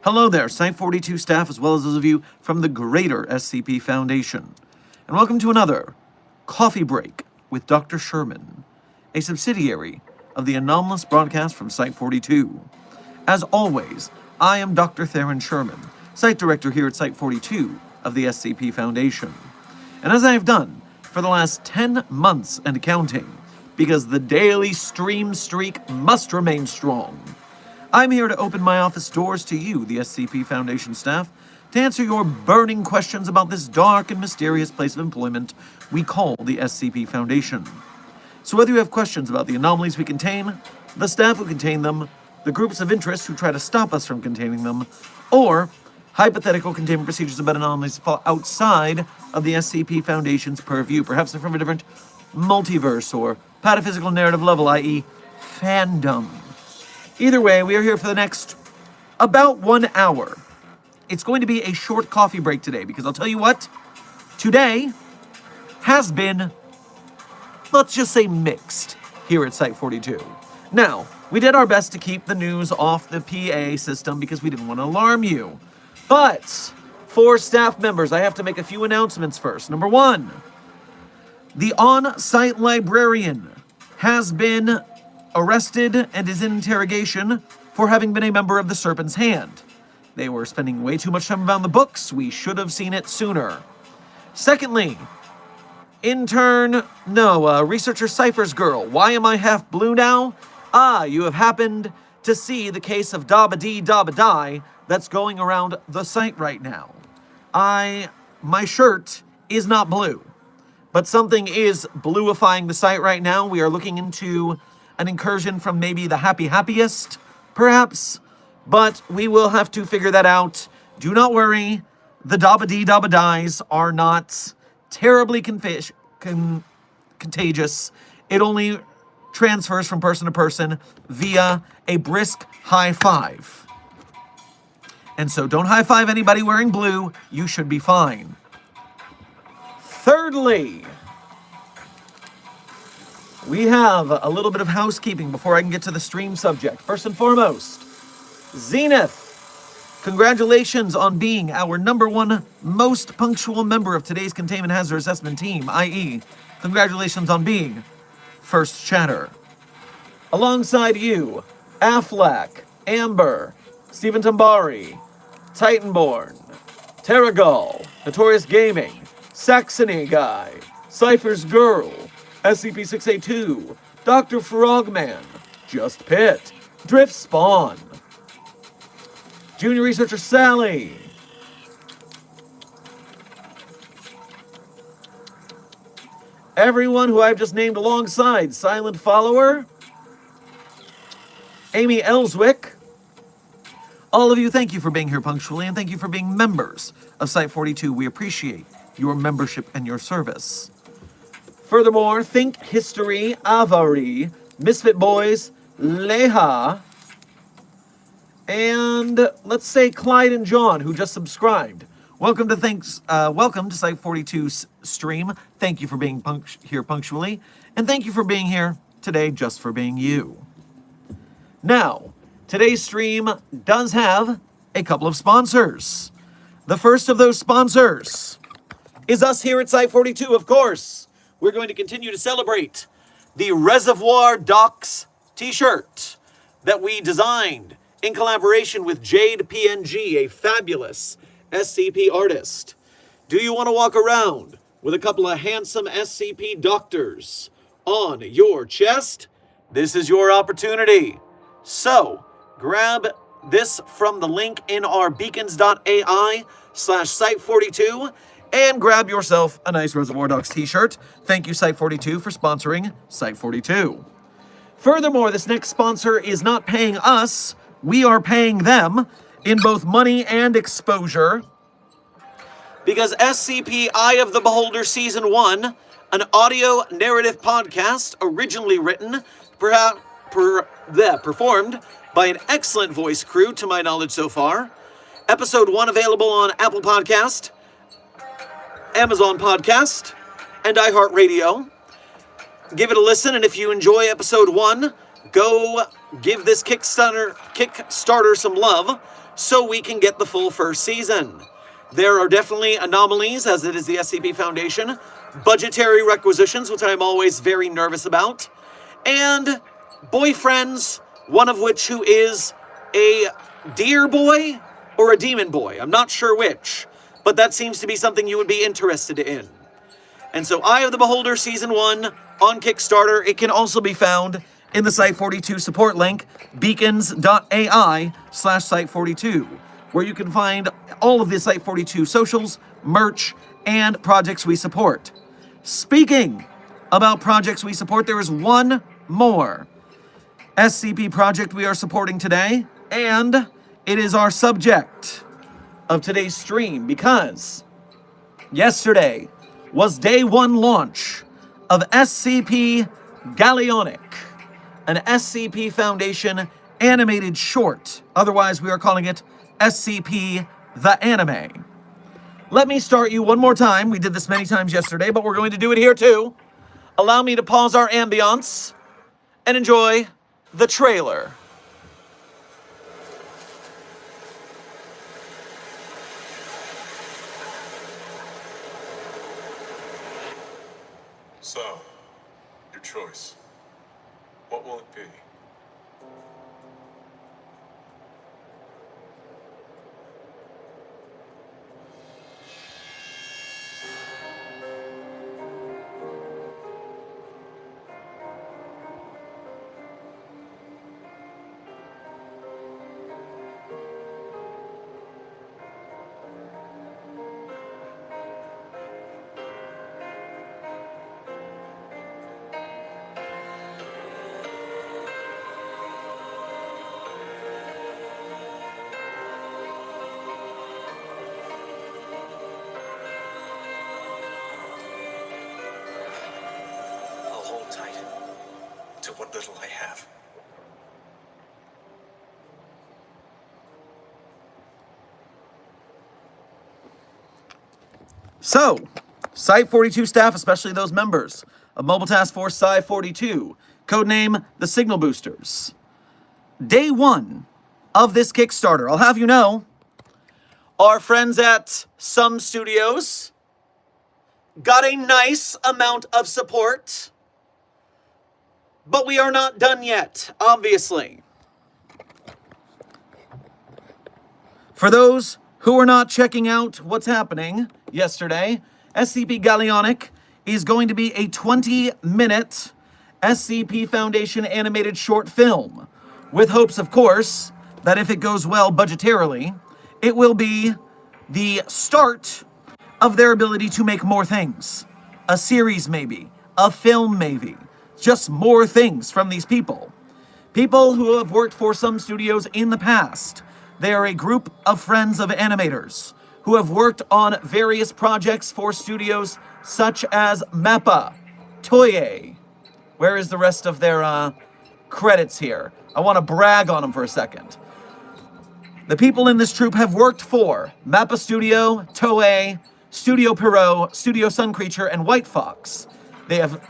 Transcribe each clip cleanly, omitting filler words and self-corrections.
Hello there, Site-42 staff, as well as those of you from the greater SCP Foundation. And welcome to another Coffee Break with Dr. Sherman, a subsidiary of the anomalous broadcast from Site-42. As always, I am Dr. Theron Sherman, Site Director here at Site-42 of the SCP Foundation. And as I have done for the last 10 months and counting, because the daily stream streak must remain strong, I'm here to open my office doors to you, the SCP Foundation staff, to answer your burning questions about this dark and mysterious place of employment we call the SCP Foundation. So whether you have questions about the anomalies we contain, the staff who contain them, the groups of interest who try to stop us from containing them, or hypothetical containment procedures about anomalies that fall outside of the SCP Foundation's purview, perhaps from a different multiverse or pataphysical narrative level, i.e. fandom. Either way, we are here for the next about 1 hour. It's going to be a short coffee break today, because I'll tell you what, today has been, let's just say, mixed here at Site-42. Now, we did our best to keep the news off the PA system because we didn't want to alarm you. But for staff members, I have to make a few announcements first. Number one, the on-site librarian has been arrested and is in interrogation for having been a member of the Serpent's Hand. They were spending way too much time around the books. We should have seen it sooner. Secondly, researcher Cypher's girl. Why am I half blue now? You have happened to see the case of Dabba-Dee Dabba-Die that's going around the site right now. My shirt is not blue, but something is bluifying the site right now. We are looking into an incursion from maybe the happiest, perhaps, but we will have to figure that out. Do not worry, the Dabba-Dee Dabba-Dies are not terribly contagious. It only transfers from person to person via a brisk high five. And so don't high five anybody wearing blue, you should be fine. Thirdly, we have a little bit of housekeeping before I can get to the stream subject. First and foremost, Zenith, congratulations on being our #1 most punctual member of today's Containment Hazard Assessment team, i.e., congratulations on being first chatter. Alongside you, Aflac, Amber, Stephen Tambari, Titanborn, Terragal, Notorious Gaming, Saxony Guy, Cypher's Girl, SCP-682, Dr. Frogman, Just Pit, Drift Spawn, Junior Researcher Sally, everyone who I've just named alongside Silent Follower, Amy Ellswick. All of you, thank you for being here punctually, and thank you for being members of Site-42. We appreciate your membership and your service. Furthermore, Think History, Avari, Misfit Boys, Leha, and let's say Clyde and John, who just subscribed. Welcome to Site-42's stream. Thank you for being here punctually, and thank you for being here today just for being you. Now, today's stream does have a couple of sponsors. The first of those sponsors is us here at Site-42, of course. We're going to continue to celebrate the Reservoir Docs t-shirt that we designed in collaboration with Jade PNG, a fabulous SCP artist. Do you want to walk around with a couple of handsome SCP doctors on your chest? This is your opportunity. So, grab this from the link in our beacons.ai/Site-42 and grab yourself a nice Reservoir Dogs t-shirt. Thank you, Site42, for sponsoring Site42. Furthermore, this next sponsor is not paying us. We are paying them in both money and exposure. Because SCP Eye of the Beholder Season 1, an audio narrative podcast originally written, performed by an excellent voice crew to my knowledge so far. Episode 1 available on Apple Podcast, Amazon Podcast, and iHeartRadio. Give it a listen, and if you enjoy Episode 1, go give this Kickstarter some love so we can get the full first season. There are definitely anomalies, as it is the SCP Foundation, budgetary requisitions, which I am always very nervous about, and boyfriends, one of which who is a deer boy or a demon boy. I'm not sure which, but that seems to be something you would be interested in. And so Eye of the Beholder Season 1 on Kickstarter. It can also be found in the Site42 support link, beacons.ai/Site42, where you can find all of the Site42 socials, merch, and projects we support. Speaking about projects we support, there is one more SCP project we are supporting today, and it is our subject of today's stream because yesterday was day 1 launch of SCP Gallionic, an SCP Foundation animated short. Otherwise, we are calling it SCP The Anime. Let me start you one more time. We did this many times yesterday, but we're going to do it here too. Allow me to pause our ambiance and enjoy the trailer. So, your choice. What will it be? I'll hold tight to what little I have. So, Site42 staff, especially those members of Mobile Task Force Psi-42, codename the Signal Boosters. Day 1 of this Kickstarter, I'll have you know, our friends at some studios got a nice amount of support, but we are not done yet, obviously. For those who are not checking out what's happening yesterday, SCP Gallionic is going to be a 20-minute SCP Foundation animated short film, with hopes, of course, that if it goes well budgetarily, it will be the start of their ability to make more things. A series maybe, a film maybe, just more things from these people. People who have worked for some studios in the past. They are a group of friends of animators who have worked on various projects for studios such as Mappa, Toei. Where is the rest of their credits here? I want to brag on them for a second. The people in this troupe have worked for Mappa Studio, Toei, Studio Pierrot, Studio Sun Creature, and White Fox. They have,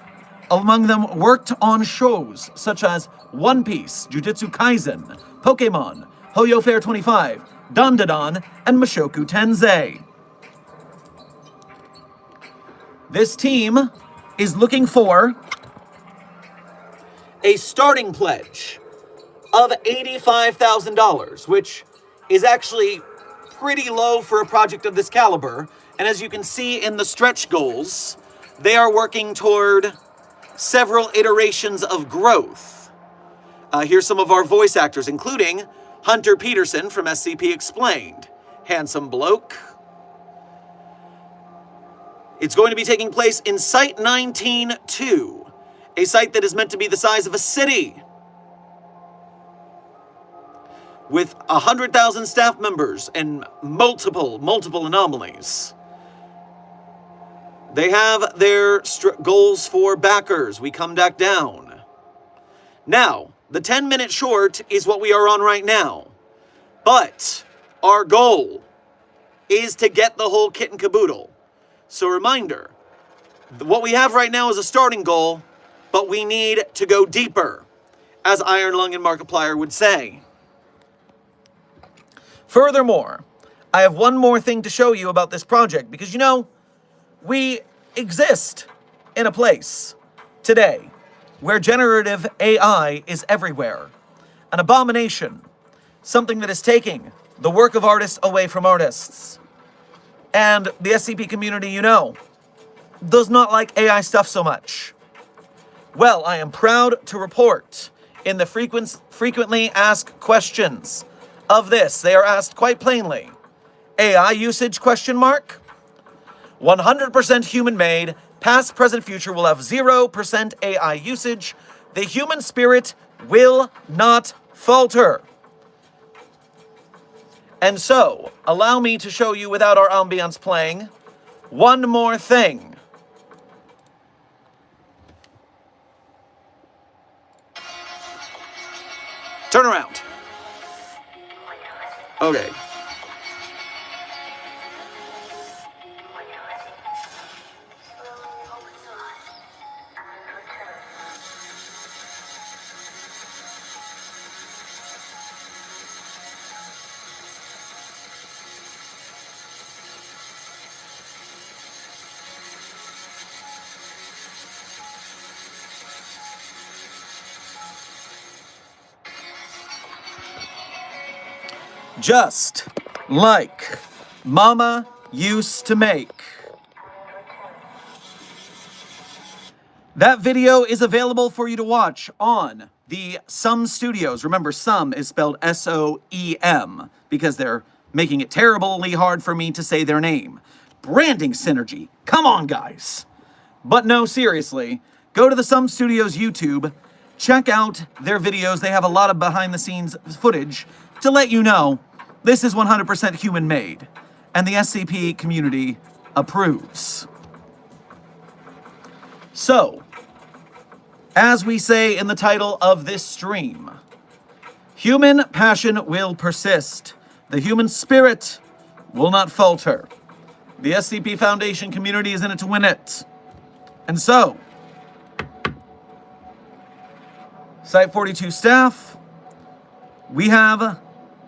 among them, worked on shows such as One Piece, Jujutsu Kaisen, Pokemon, Hoyo Fair 25, Dandadan, and Mushoku Tensei. This team is looking for a starting pledge of $85,000, which is actually pretty low for a project of this caliber. And as you can see in the stretch goals, they are working toward several iterations of growth. Here's some of our voice actors, including Hunter Peterson from SCP Explained. Handsome bloke. It's going to be taking place in Site 19-2, a site that is meant to be the size of a city, with 100,000 staff members and multiple anomalies. They have their goals for backers. We come back down. Now, the 10-minute short is what we are on right now. But our goal is to get the whole kit and caboodle. So reminder, what we have right now is a starting goal, but we need to go deeper, as Iron Lung and Markiplier would say. Furthermore, I have one more thing to show you about this project, because you know, we exist in a place today where generative AI is everywhere. An abomination. Something that is taking the work of artists away from artists. And the SCP community, you know, does not like AI stuff so much. Well, I am proud to report in the frequently asked questions of this, they are asked quite plainly. AI usage, question mark? 100% human-made, past, present, future will have 0% AI usage. The human spirit will not falter. And so, allow me to show you without our ambience playing, one more thing. Turn around. Okay. Just like Mama used to make. That video is available for you to watch on the Some Studios. Remember, Some is spelled S-O-E-M because they're making it terribly hard for me to say their name. Branding synergy. Come on, guys. But no, seriously, go to the Some Studios YouTube, check out their videos. They have a lot of behind-the-scenes footage to let you know this is 100% human-made, and the SCP community approves. So, as we say in the title of this stream, human passion will persist. The human spirit will not falter. The SCP Foundation community is in it to win it. And so, Site 42 staff, we have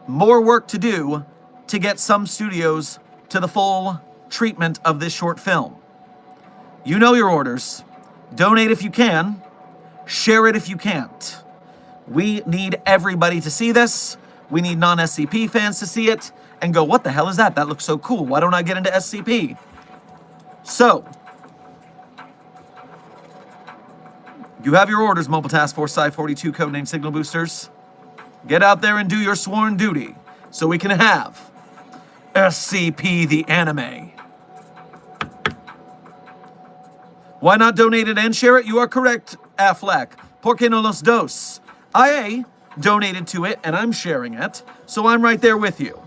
more work to do to get Some Studios to the full treatment of this short film. You know your orders. Donate if you can. Share it if you can't. We need everybody to see this. We need non-SCP fans to see it and go, what the hell is that? That looks so cool. Why don't I get into SCP? So, you have your orders, Mobile Task Force Site 42 codename Signal Boosters. Get out there and do your sworn duty so we can have SCP the anime. Why not donate it and share it? You are correct, Affleck. Porque no los dos. I donated to it and I'm sharing it, so I'm right there with you.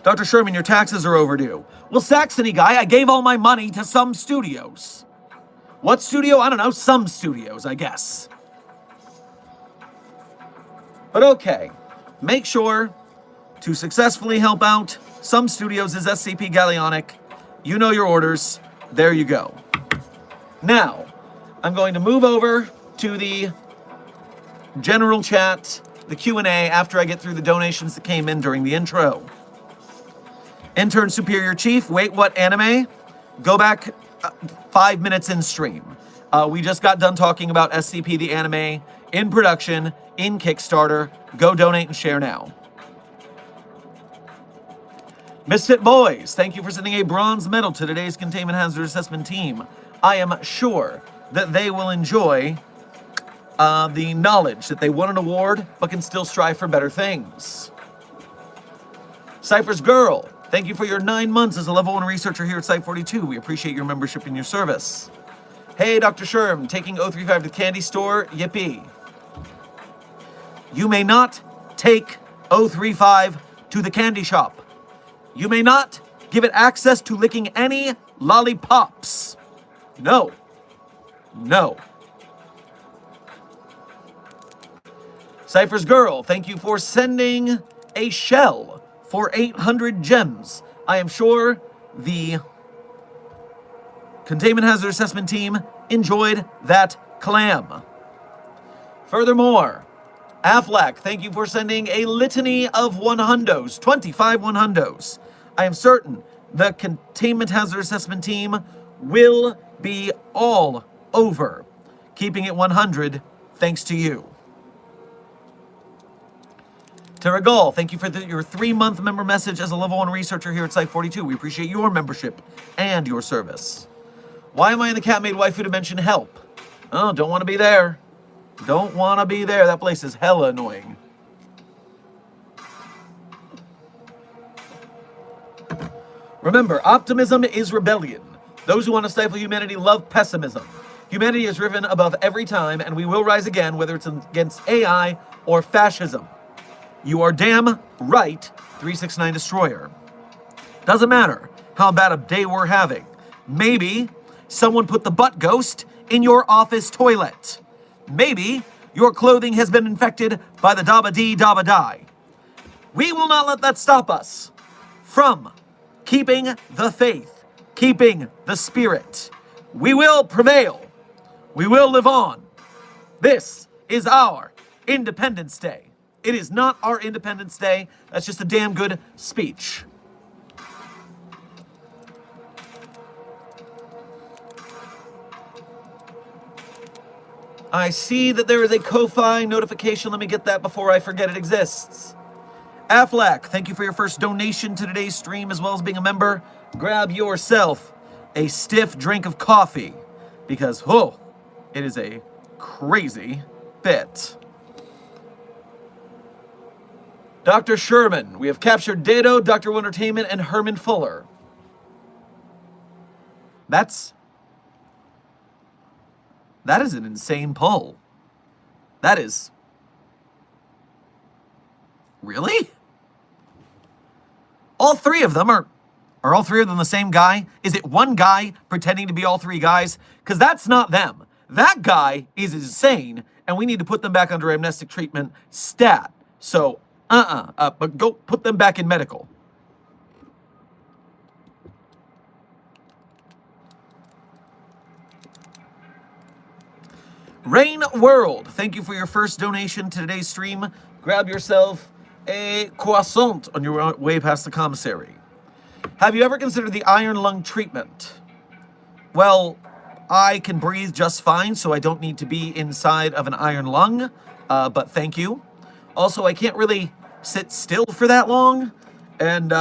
Dr. Sherman, your taxes are overdue. Well, Saxony guy, I gave all my money to Some Studios. What studio? I don't know. Some Studios, I guess. But okay, make sure to successfully help out Some Studios is SCP Gallionic. You know your orders. There you go. Now, I'm going to move over to the general chat, the Q&A, after I get through the donations that came in during the intro. Intern Superior Chief, wait, what anime? Go back 5 minutes in stream. We just got done talking about SCP the anime in production, in Kickstarter. Go donate and share now. Misfit Boys, thank you for sending a bronze medal to today's Containment Hazard Assessment team. I am sure that they will enjoy the knowledge that they won an award, but can still strive for better things. Cypher's Girl, Thank you for your 9 months as a level 1 researcher here at Site 42. We appreciate your membership and your service. Hey, Dr. Sherm, taking 035 to the candy store, yippee. You may not take 035 to the candy shop. You may not give it access to licking any lollipops. No. No. Cypher's Girl, thank you for sending a shell for 800 gems. I am sure the Containment Hazard Assessment team enjoyed that clam. Furthermore, Aflac, thank you for sending a litany of 100s, 25 100s. I am certain the Containment Hazard Assessment team will be all over keeping it 100 thanks to you. Terragal, thank you for your 3-month member message as a level 1 researcher here at Site 42. We appreciate your membership and your service. Why am I in the cat-made waifu dimension? Help. Oh, don't want to be there. Don't want to be there. That place is hella annoying. Remember, optimism is rebellion. Those who want to stifle humanity love pessimism. Humanity is driven above every time, and we will rise again, whether it's against AI or fascism. You are damn right, 369 Destroyer. Doesn't matter how bad a day we're having. Maybe someone put the butt ghost in your office toilet. Maybe your clothing has been infected by the Dabba-dee Dabba-die. We will not let that stop us from keeping the faith, keeping the spirit. We will prevail. We will live on. This is our Independence Day. It is not our Independence Day. That's just a damn good speech. I see that there is a Ko-Fi notification. Let me get that before I forget it exists. Aflac, thank you for your first donation to today's stream, as well as being a member. Grab yourself a stiff drink of coffee, because, oh, it is a crazy bit. Dr. Sherman, we have captured Dado, Dr. Wondertainment, and Herman Fuller. That is an insane pull. That is... Really? All 3 of them are all 3 of them the same guy? Is it one guy pretending to be all 3 guys? Because that's not them. That guy is insane, and we need to put them back under amnestic treatment stat. So, but go put them back in medical. Rain World, thank you for your first donation to today's stream. Grab yourself a croissant on your way past the commissary. Have you ever considered the iron lung treatment? Well, I can breathe just fine, so I don't need to be inside of an iron lung, but thank you. Also, I can't really sit still for that long, and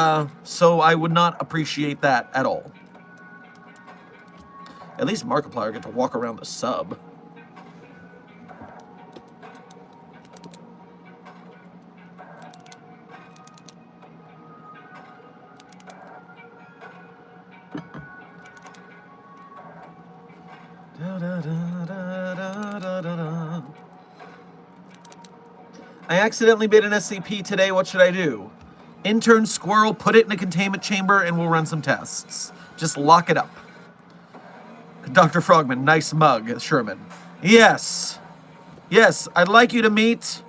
so I would not appreciate that at all. At least Markiplier get to walk around the sub. I accidentally made an SCP today. What should I do? Intern Squirrel, put it in a containment chamber and we'll run some tests. Just lock it up. Dr. Frogman, nice mug, Sherman. Yes. Yes, I'd like you to meet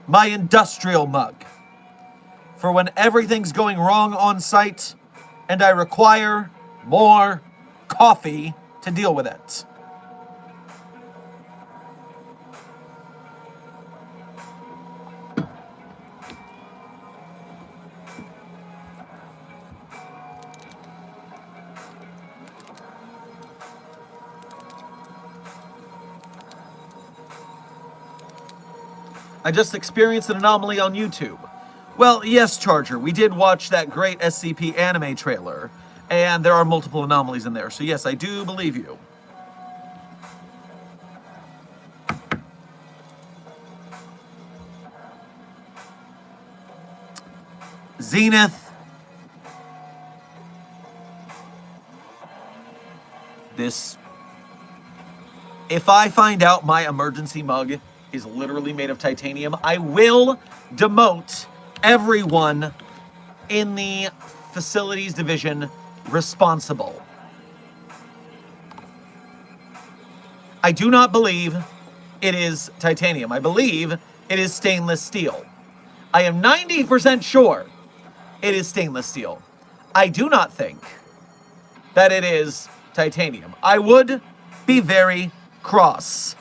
my industrial mug. For when everything's going wrong on site and I require more coffee to deal with it. I just experienced an anomaly on YouTube. Well, yes, Charger, we did watch that great SCP anime trailer, and there are multiple anomalies in there, so yes, I do believe you. Zenith, this... If I find out my emergency mug is literally made of titanium, I will demote everyone in the facilities division responsible. I do not believe it is titanium. I believe it is stainless steel. I am 90% sure it is stainless steel. I do not think that it is titanium. I would be very cross.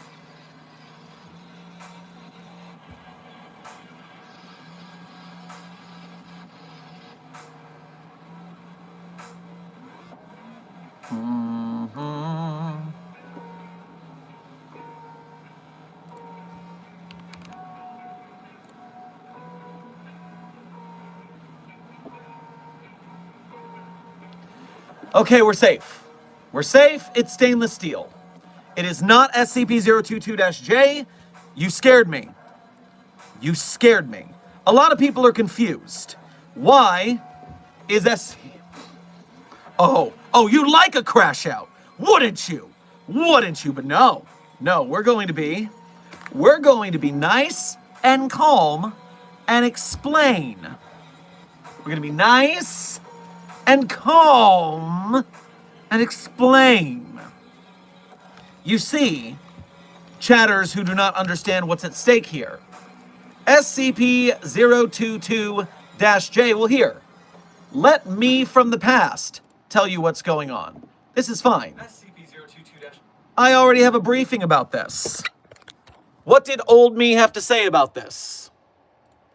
Okay, we're safe. We're safe. It's stainless steel. It is not SCP-022-J. You scared me. You scared me. A lot of people are confused. Why is SCP... Oh, you'd like a crash out, wouldn't you? Wouldn't you? But no, we're going to be nice and calm and explain. We're going to be nice and calm and explain. You see, chatters who do not understand what's at stake here, SCP-022-J, well, here, let me from the past tell you what's going on. This is fine. SCP-022-. I already have a briefing about this. What did old me have to say about this?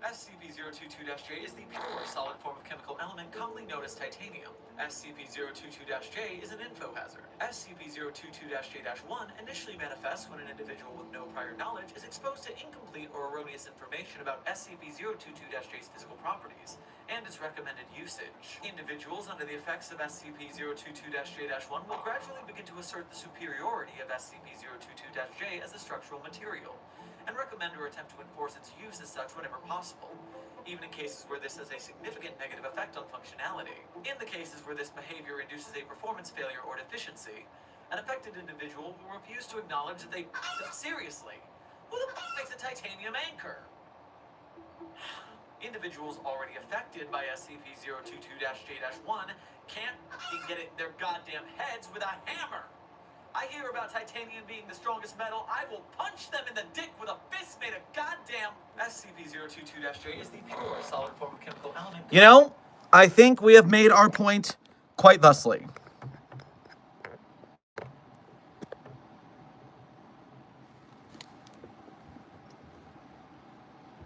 SCP-022-J is the pure solid form of chemical element commonly known as titanium. SCP-022-J is an info hazard. SCP-022-J-1 initially manifests when an individual with no prior knowledge is exposed to incomplete or erroneous information about SCP-022-J's physical properties and its recommended usage. Individuals under the effects of SCP-022-J-1 will gradually begin to assert the superiority of SCP-022-J as a structural material, and recommend or attempt to enforce its use as such whenever possible, even in cases where this has a significant negative effect on functionality. In the cases where this behavior induces a performance failure or deficiency, an affected individual will refuse to acknowledge that they... Seriously, who the fuck makes a titanium anchor? Individuals already affected by SCP-022-J-1 can't get it in their goddamn heads with a hammer. I hear about titanium being the strongest metal, I will punch them in the dick with a fist made of goddamn... SCP-022-J is the pure solid form of chemical element... You know, I think we have made our point quite thusly.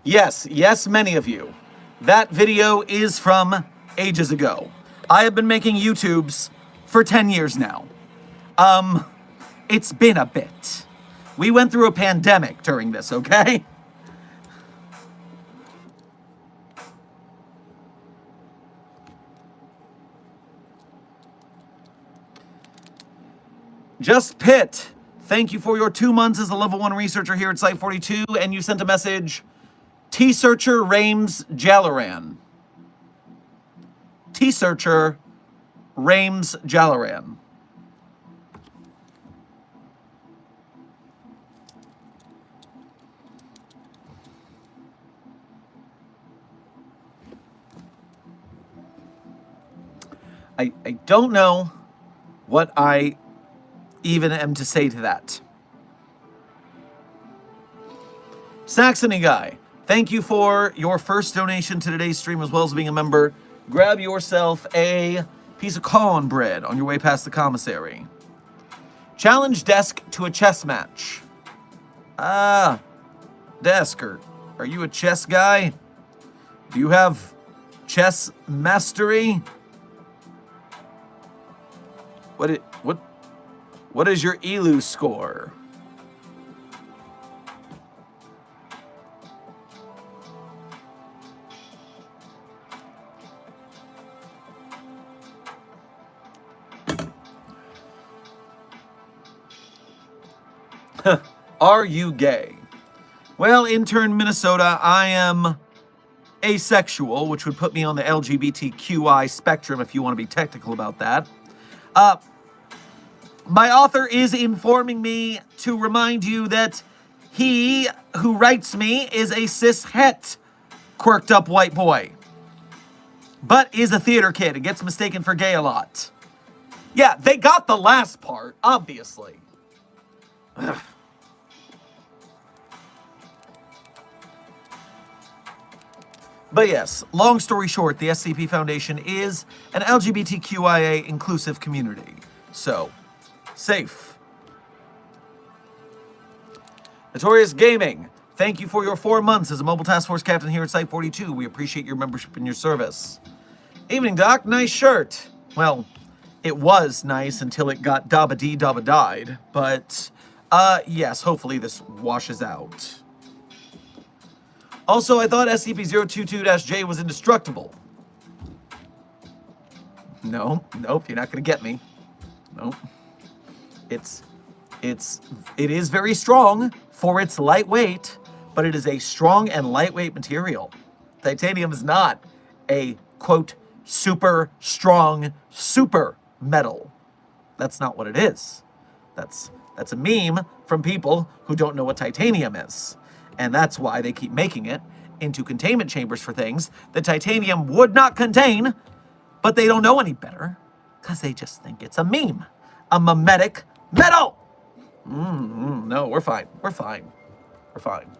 Yes, many of you. That video is from ages ago. I have been making YouTubes for 10 years now. It's been a bit. We went through a pandemic during this, okay? Just Pitt, thank you for your 2 months as a level 1 researcher here at Site 42, and you sent a message, T-Searcher Rames Jalaran. T-Searcher Rames Jalaran. I don't know what I even am to say to that. Saxony Guy, thank you for your first donation to today's stream as well as being a member. Grab yourself a piece of cornbread on your way past the commissary. Challenge Desk to a chess match. Desk, are you a chess guy? Do you have chess mastery? What is your ELU score? Are you gay? Well, intern Minnesota, I am asexual, which would put me on the LGBTQI spectrum if you want to be technical about that. My author is informing me to remind you that he who writes me is a cis-het, quirked up white boy. But is a theater kid and gets mistaken for gay a lot. Yeah, they got the last part, obviously. Ugh. But yes, long story short, the SCP Foundation is an LGBTQIA inclusive community. So, safe. Notorious Gaming, thank you for your 4 months as a Mobile Task Force Captain here at Site-42. We appreciate your membership and your service. Evening, Doc. Nice shirt. Well, it was nice until it got dabba-dee-dabba-died. But, yes, hopefully this washes out. Also, I thought SCP-022-J was indestructible. No, nope, you're not gonna get me. Nope. It is very strong for its lightweight, but it is a strong and lightweight material. Titanium is not a, quote, super strong super metal. That's not what it is. That's a meme from people who don't know what titanium is. And that's why they keep making it into containment chambers for things that titanium would not contain, but they don't know any better because they just think it's a meme. A memetic metal! No, we're fine. We're fine. We're fine.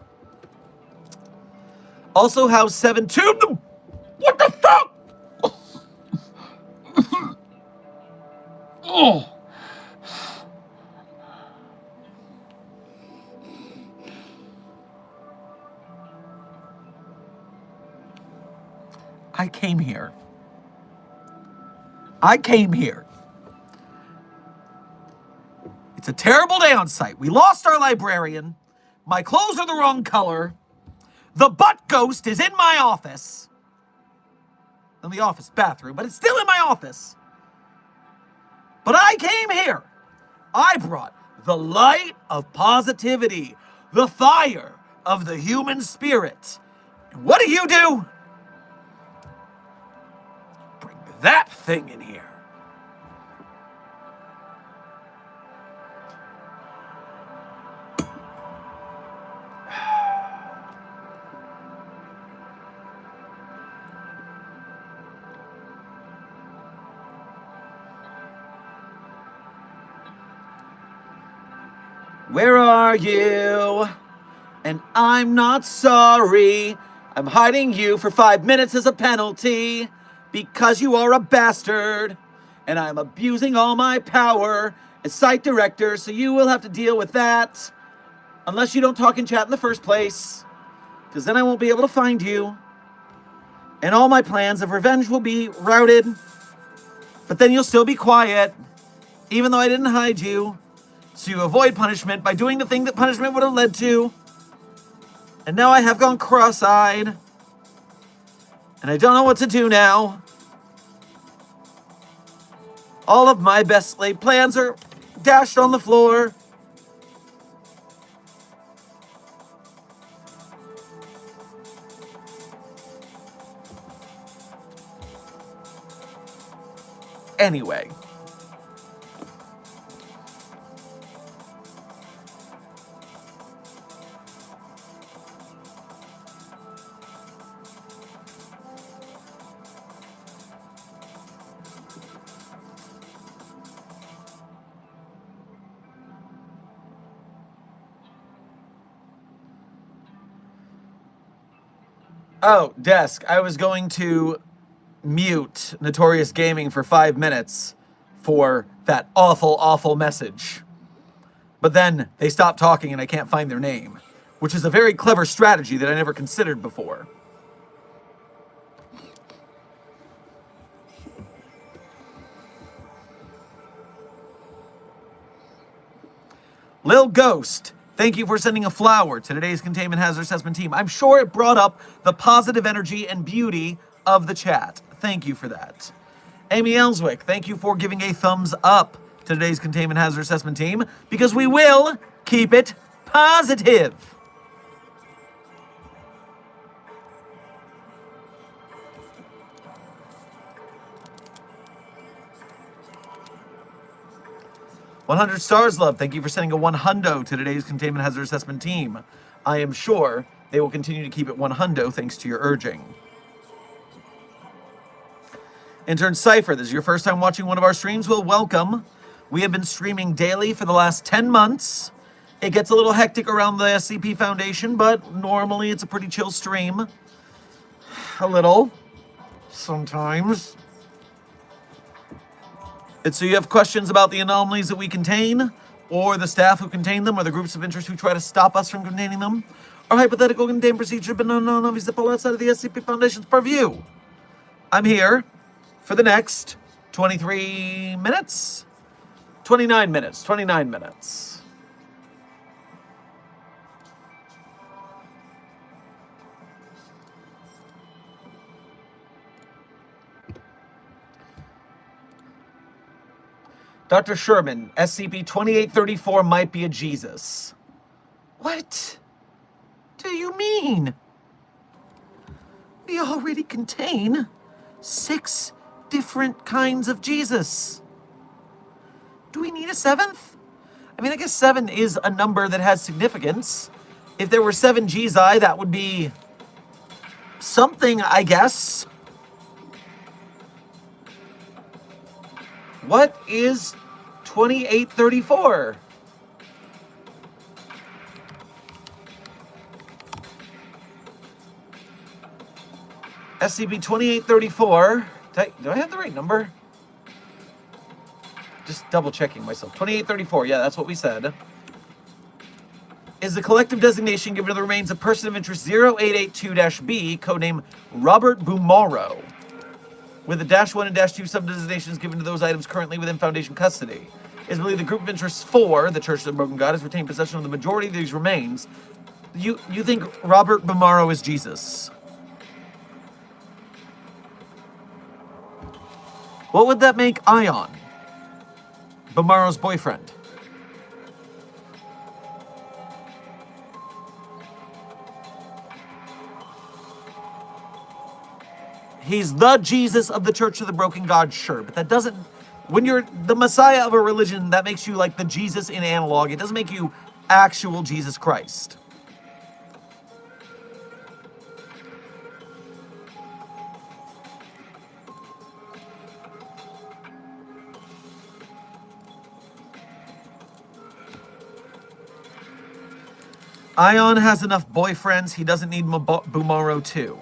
Also, House 7 Tube. What the fuck? Oh. I came here. It's a terrible day on site. We lost our librarian. My clothes are the wrong color. The butt ghost is in my office. In the office bathroom, but it's still in my office. But I came here. I brought the light of positivity, the fire of the human spirit. And what do? Bring that thing in here. Where are you? And I'm not sorry. I'm hiding you for 5 minutes as a penalty because you are a bastard. And I'm abusing all my power as site director, so you will have to deal with that. Unless you don't talk in chat in the first place. Because then I won't be able to find you. And all my plans of revenge will be routed. But then you'll still be quiet, even though I didn't hide you. So you avoid punishment by doing the thing that punishment would have led to. And now I have gone cross-eyed. And I don't know what to do now. All of my best laid plans are dashed on the floor. Anyway. Oh, desk. I was going to mute Notorious Gaming for 5 minutes for that awful, awful message. But then they stopped talking and I can't find their name, which is a very clever strategy that I never considered before. Lil Ghost, thank you for sending a flower to today's Containment Hazard Assessment team. I'm sure it brought up the positive energy and beauty of the chat. Thank you for that. Amy Elswick, thank you for giving a thumbs up to today's Containment Hazard Assessment team, because we will keep it positive. 100 stars, love. Thank you for sending a 100 to today's Containment Hazard Assessment team. I am sure they will continue to keep it 100 thanks to your urging. Intern Cypher, this is your first time watching one of our streams? Well, welcome. We have been streaming daily for the last 10 months. It gets a little hectic around the SCP Foundation, but normally it's a pretty chill stream. A little. Sometimes. And so you have questions about the anomalies that we contain, or the staff who contain them, or the groups of interest who try to stop us from containing them, or hypothetical containment procedure, but no anomalies that fall outside of the SCP Foundation's purview. I'm here for the next 23 minutes? 29 minutes. 29 minutes. Dr. Sherman, SCP-2834 might be a Jesus. What do you mean? We already contain 6 different kinds of Jesus. Do we need a 7th? I mean, I guess 7 is a number that has significance. If there were 7 Gzi, that would be something, I guess. What is 2834? SCP-2834. Do I have the right number? Just double checking myself. 2834, yeah, that's what we said. Is the collective designation given to the remains of person of interest 0882-B, codename Robert Bumaro, with the -1 and -2 sub-designations given to those items currently within Foundation custody. It is believed the group of interest 4, the Church of the Broken God, has retained possession of the majority of these remains. You think Robert Bumaro is Jesus? What would that make Ion? Bumaro's boyfriend. He's the Jesus of the Church of the Broken God, sure, but that doesn't... When you're the Messiah of a religion, that makes you like the Jesus in analog. It doesn't make you actual Jesus Christ. Ion has enough boyfriends. He doesn't need Bumaro too.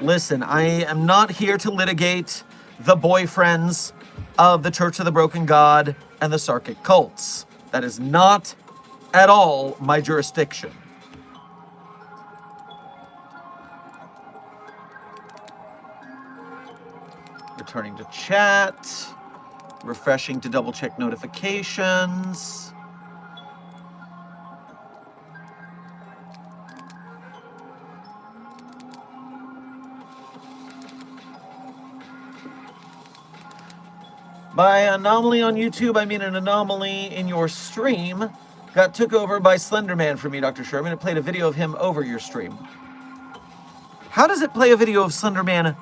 Listen, I am not here to litigate the boyfriends of the Church of the Broken God and the Sarkic cults. That is not at all my jurisdiction. Returning to chat. Refreshing to double check notifications. By anomaly on YouTube, I mean an anomaly in your stream. Got took over by Slenderman for me, Dr. Sherman. It played a video of him over your stream. How does it play a video of Slenderman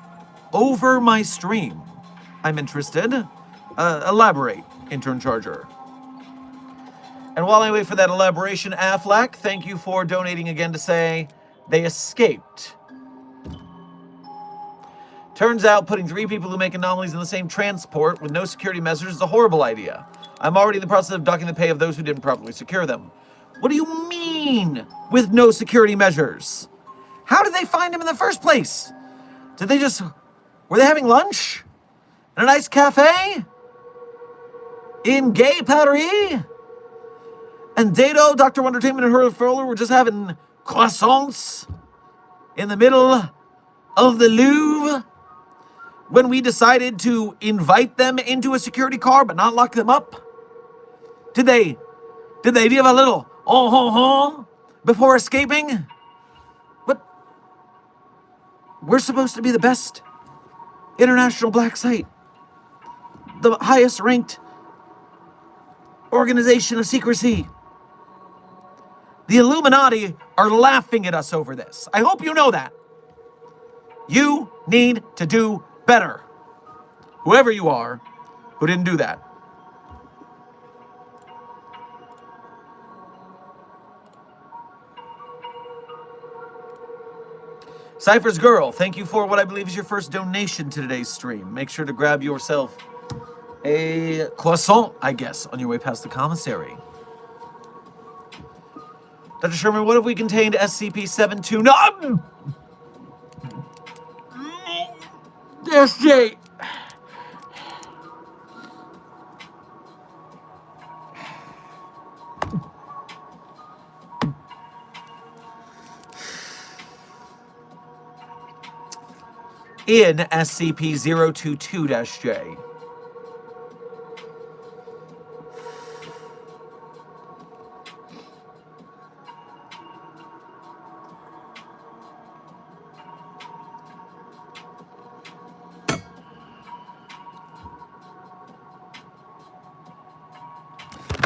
over my stream? I'm interested. Elaborate, Intern Charger. And while I wait for that elaboration, Affleck, thank you for donating again to say they escaped. Turns out putting 3 people who make anomalies in the same transport with no security measures is a horrible idea. I'm already in the process of docking the pay of those who didn't properly secure them. What do you mean, with no security measures? How did they find him in the first place? Did they just... Were they having lunch? In a nice cafe? In Gay Paris? And Dado, Dr. Wondertainment, and her Fowler were just having croissants in the middle of the Louvre when we decided to invite them into a security car but not lock them up? Did they give a little before escaping? But we're supposed to be the best international black site, the highest ranked organization of secrecy. The Illuminati are laughing at us over this. I hope you know that. You need to do better. Whoever you are who didn't do that. Cypher's Girl, thank you for what I believe is your first donation to today's stream. Make sure to grab yourself a croissant, I guess, on your way past the commissary. Dr. Sherman, what if we contained SCP-729? SJ! In SCP-022-J.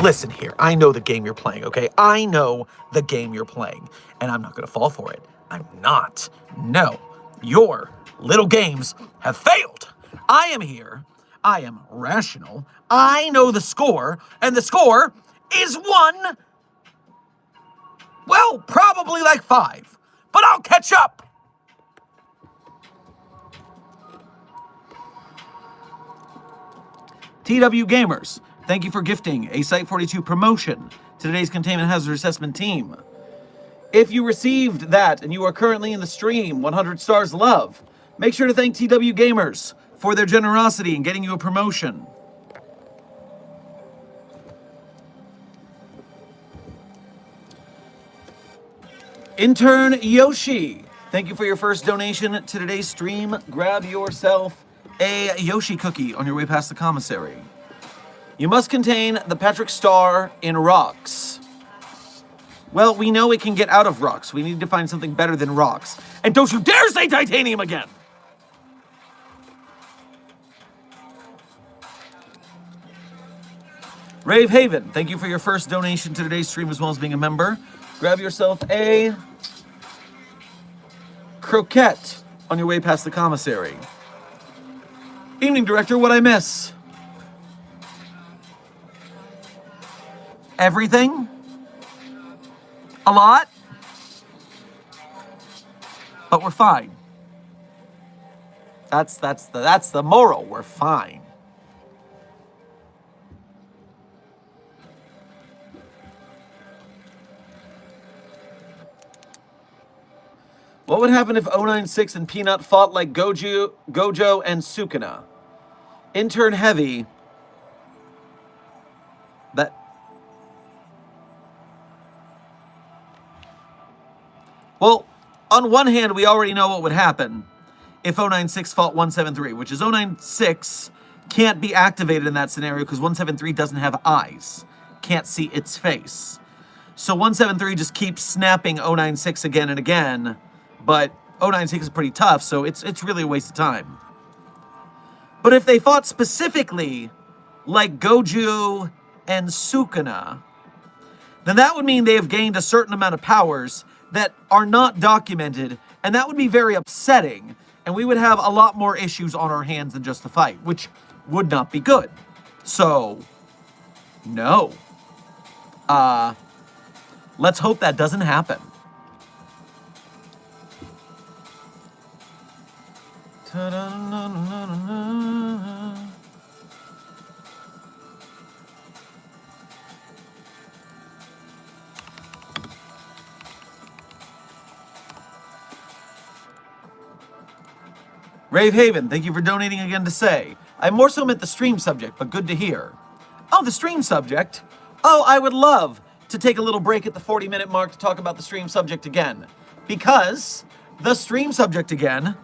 Listen here, I know the game you're playing, okay? I know the game you're playing, and I'm not gonna fall for it. I'm not. No. Your little games have failed. I am here. I am rational. I know the score, and the score is 1. Well, probably like 5. But I'll catch up. TW Gamers, thank you for gifting a Site-42 promotion to today's Containment Hazard Assessment team. If you received that and you are currently in the stream, 100 stars love, make sure to thank TW Gamers for their generosity in getting you a promotion. Intern Yoshi, thank you for your first donation to today's stream. Grab yourself a Yoshi cookie on your way past the commissary. You must contain the Patrick Star in rocks. Well, we know it can get out of rocks. We need to find something better than rocks. And don't you dare say titanium again! Rave Haven, thank you for your first donation to today's stream as well as being a member. Grab yourself a croquette on your way past the commissary. Evening, Director, what'd I miss? Everything? A lot? But we're fine. That's the moral. We're fine. What would happen if 096 and Peanut fought like Gojo and Sukuna? Intern Heavy. That... Well, on one hand, we already know what would happen if 096 fought 173, which is 096 can't be activated in that scenario because 173 doesn't have eyes. Can't see its face. So 173 just keeps snapping 096 again and again, but 096 is pretty tough, so it's really a waste of time. But if they fought specifically like Gojo and Sukuna, then that would mean they have gained a certain amount of powers that are not documented, and that would be very upsetting, and we would have a lot more issues on our hands than just the fight, which would not be good. So, no. Let's hope that doesn't happen. Rave Haven, thank you for donating again to say. I more so meant the stream subject, but good to hear. Oh, the stream subject? Oh, I would love to take a little break at the 40-minute mark to talk about the stream subject again. Because the stream subject again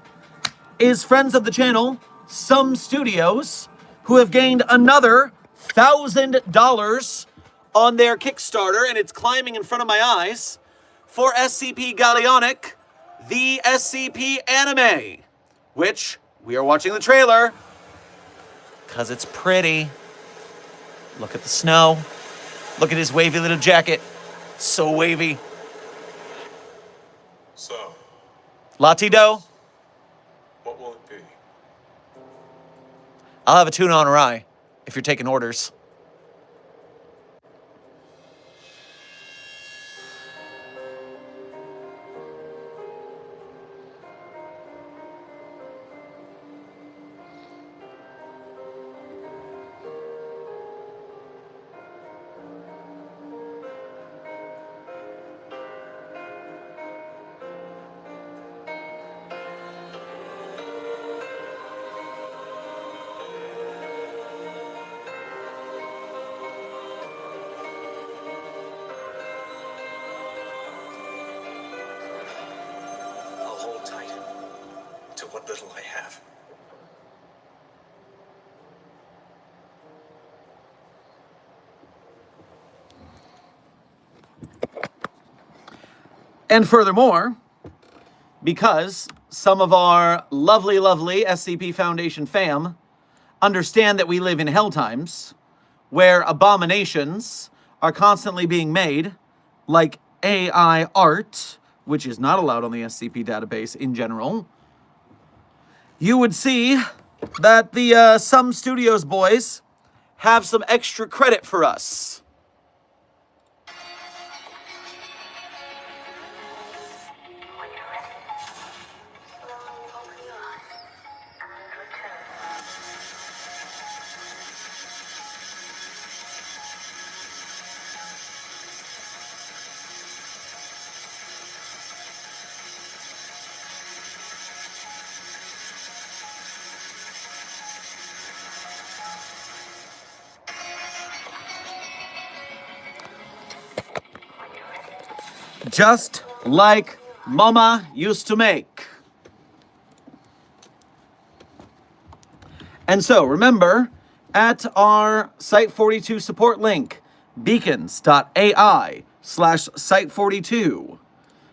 is friends of the channel, Some Studios, who have gained another $1,000 on their Kickstarter, and it's climbing in front of my eyes, for SCP Gallionic, the SCP anime, which we are watching the trailer because it's pretty. Look at the snow. Look at his wavy little jacket. So wavy. So, Latido, what will it be? I'll have a tuna on a rye if you're taking orders. what little I have. And furthermore, because some of our lovely, lovely SCP Foundation fam understand that we live in hell times, where abominations are constantly being made, like AI art, which is not allowed on the SCP database in general, you would see that the Some Studios boys have some extra credit for us. When you're ready, slowly open your eyes and return. When you're ready, Just like Mama used to make. And so, remember, at our Site42 support link, beacons.ai/Site42,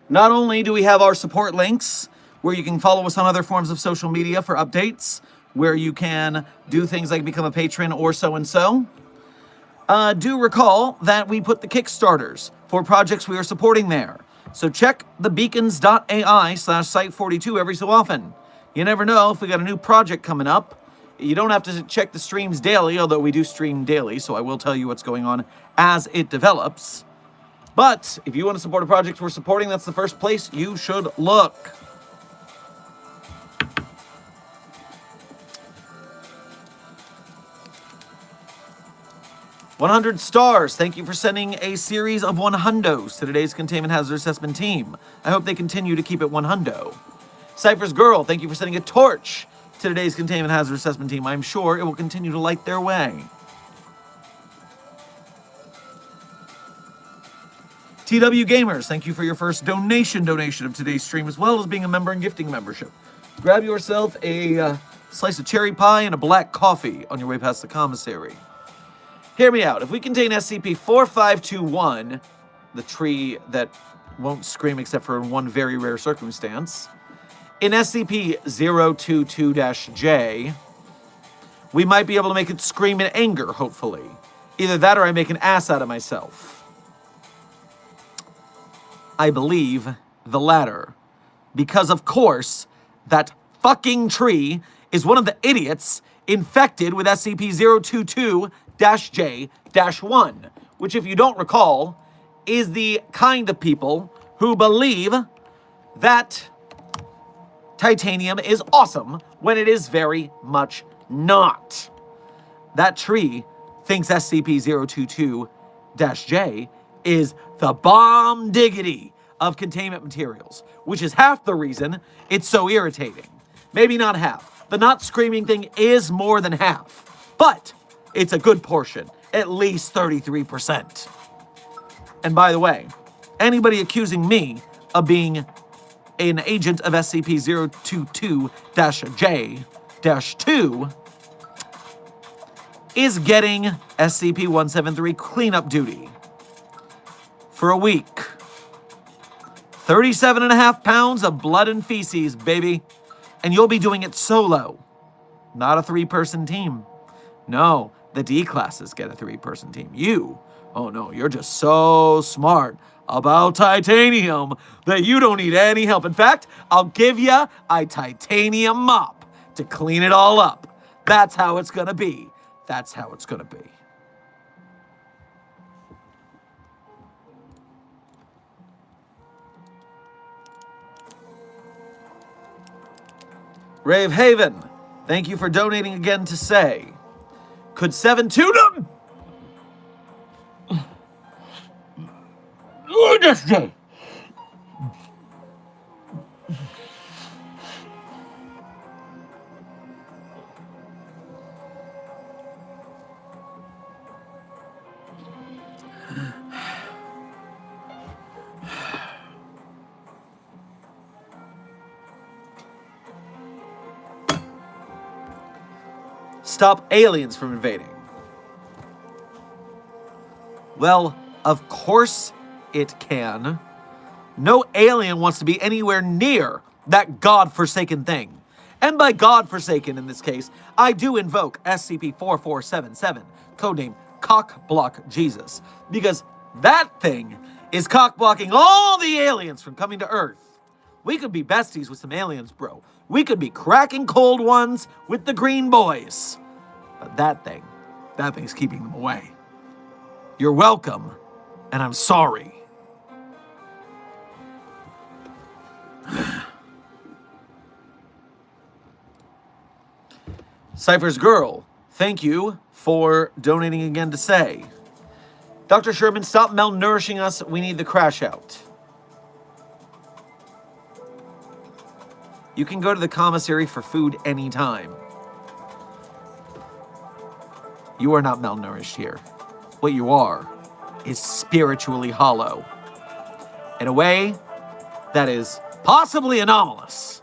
not only do we have our support links, where you can follow us on other forms of social media for updates, where you can do things like become a patron or so-and-so, do recall that we put the Kickstarters for projects we are supporting there. So check the beacons.ai/Site42 every so often. You never know if we got a new project coming up. You don't have to check the streams daily, although we do stream daily, so I will tell you what's going on as it develops. But if you want to support a project we're supporting, that's the first place you should look. $100 stars. Thank you for sending a series of 100s to today's Containment Hazard Assessment team. I hope they continue to keep it 100. Cypher's Girl, thank you for sending a torch to today's Containment Hazard Assessment team. I'm sure it will continue to light their way. TW Gamers, thank you for your first donation of today's stream, as well as being a member and gifting membership. Grab yourself a slice of cherry pie and a black coffee on your way past the commissary. Hear me out. If we contain SCP-4521, the tree that won't scream except for in one very rare circumstance, in SCP-022-J, we might be able to make it scream in anger, hopefully. Either that or I make an ass out of myself. I believe the latter. Because, of course, that fucking tree is one of the idiots infected with SCP-022-J-1, which, if you don't recall, is the kind of people who believe that titanium is awesome when it is very much not. That tree thinks SCP-022-J is the bomb diggity of containment materials, which is half the reason it's so irritating. Maybe not half. The not screaming thing is more than half, but it's a good portion, at least 33%. And by the way, anybody accusing me of being an agent of SCP-022-J-2 is getting SCP-173 cleanup duty for a week. 37.5 pounds of blood and feces, baby. And you'll be doing it solo, not a 3-person team. No, the D classes get a 3-person team. You, oh no, you're just so smart about titanium that you don't need any help. In fact, I'll give you a titanium mop to clean it all up. That's how it's gonna be. That's how it's gonna be. Rave Haven, thank you for donating again to say, could 7 tuna? This day. stop aliens from invading? Well, of course it can. No alien wants to be anywhere near that godforsaken thing. And by godforsaken in this case, I do invoke SCP-4477, codename Cockblock Jesus, because that thing is cockblocking all the aliens from coming to Earth. We could be besties with some aliens, bro. We could be cracking cold ones with the green boys. But that thing's keeping them away. You're welcome, and I'm sorry. Cypher's Girl, thank you for donating again to say, Dr. Sherman, stop malnourishing us. We need the crash out. You can go to the commissary for food anytime. You are not malnourished here. What you are is spiritually hollow. In a way that is possibly anomalous.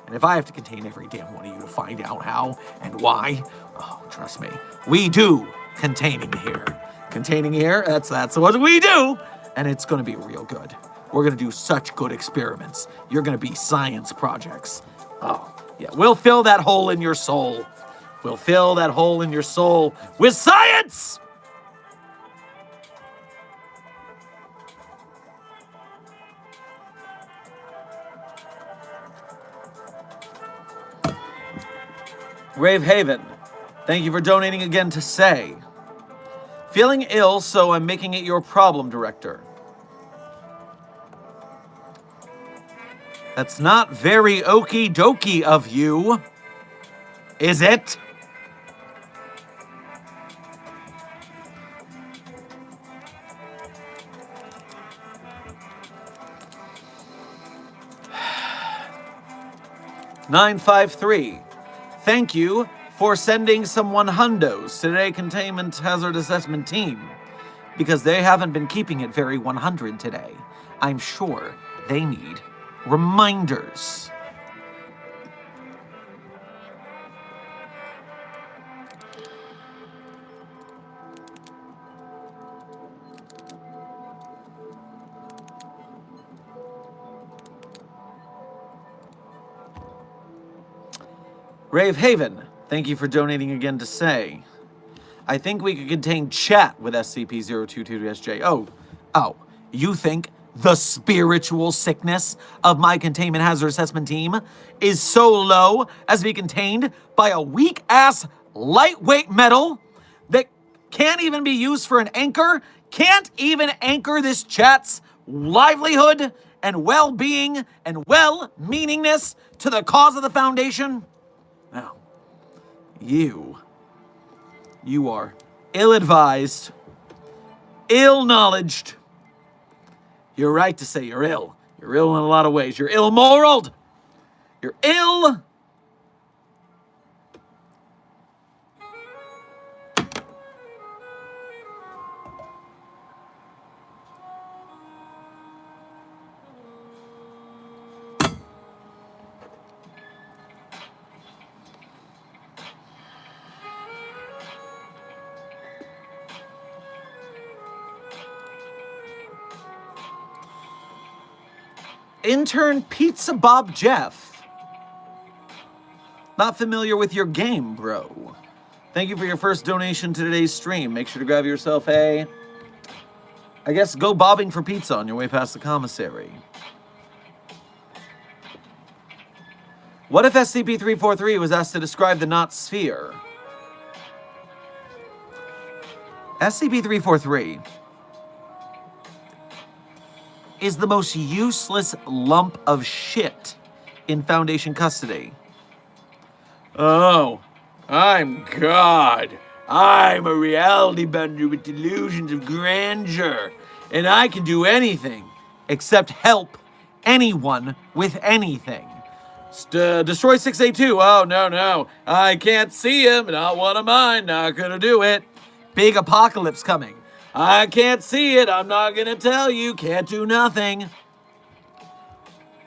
And if I have to contain every damn one of you to find out how and why, oh, trust me, we do containing here. Containing here, that's what we do, and it's gonna be real good. We're gonna do such good experiments. You're gonna be science projects. Oh, yeah, we'll fill that hole in your soul. We'll fill that hole in your soul with science! Rave Haven, thank you for donating again to say, feeling ill, so I'm making it your problem, Director. That's not very okie dokie of you, is it? $953. Thank you for sending some 100s to today Containment Hazard Assessment Team, because they haven't been keeping it very 100 today. I'm sure they need reminders. Rave Haven, thank you for donating again to say, I think we could contain chat with SCP-022-J. Oh, you think the spiritual sickness of my containment hazard assessment team is so low as to be contained by a weak-ass lightweight metal that can't even be used for an anchor, can't even anchor this chat's livelihood and well-being and well-meaningness to the cause of the Foundation? Now, you are ill-advised, ill-knowledged. You're right to say you're ill. You're ill in a lot of ways. You're ill-moraled. You're ill. Intern Pizza Bob Jeff. Not familiar with your game, bro. Thank you for your first donation to today's stream. Make sure to grab yourself I guess go bobbing for pizza on your way past the commissary. What if SCP-343 was asked to describe the Knot Sphere? SCP-343 is the most useless lump of shit in Foundation custody. Oh, I'm God. I'm a reality bender with delusions of grandeur, and I can do anything except help anyone with anything. Destroy 682. Oh, no. I can't see him. Not one of mine. Not gonna do it. Big apocalypse coming. I can't see it. I'm not gonna tell you. Can't do nothing.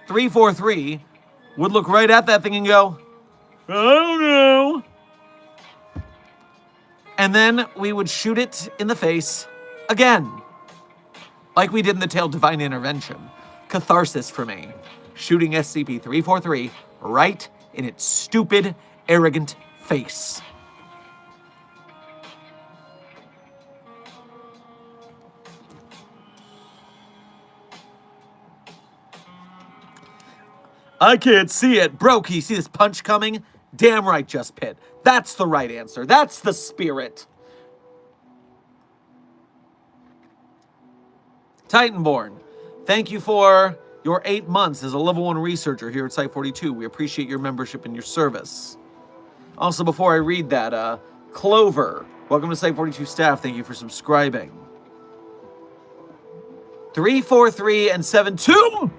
343 would look right at that thing and go, I don't know. And then we would shoot it in the face again. Like we did in the Tale Divine Intervention. Catharsis for me. Shooting SCP-343 right in its stupid, arrogant face. I can't see it. Bro, can you see this punch coming? Damn right, Just Pit. That's the right answer. That's the spirit. Titanborn, thank you for your 8 months as a level 1 researcher here at Site 42. We appreciate your membership and your service. Also, before I read that, Clover, welcome to Site 42 staff. Thank you for subscribing. 343 and 72.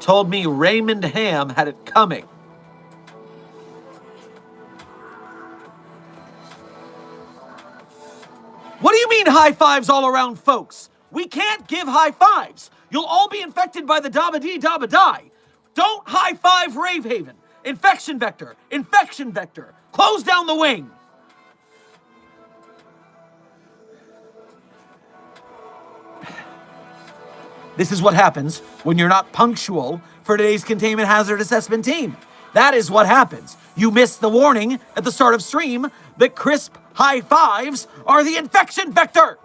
Told me Raymond Ham had it coming. What do you mean high fives all around, folks? We can't give high fives. You'll all be infected by the Dabba-dee Dabba-die. Don't high five Ravehaven. Infection vector. Infection vector. Close down the wing. This is what happens when you're not punctual for today's containment hazard assessment team. That is what happens. You miss the warning at the start of stream that crisp high fives are the infection vector.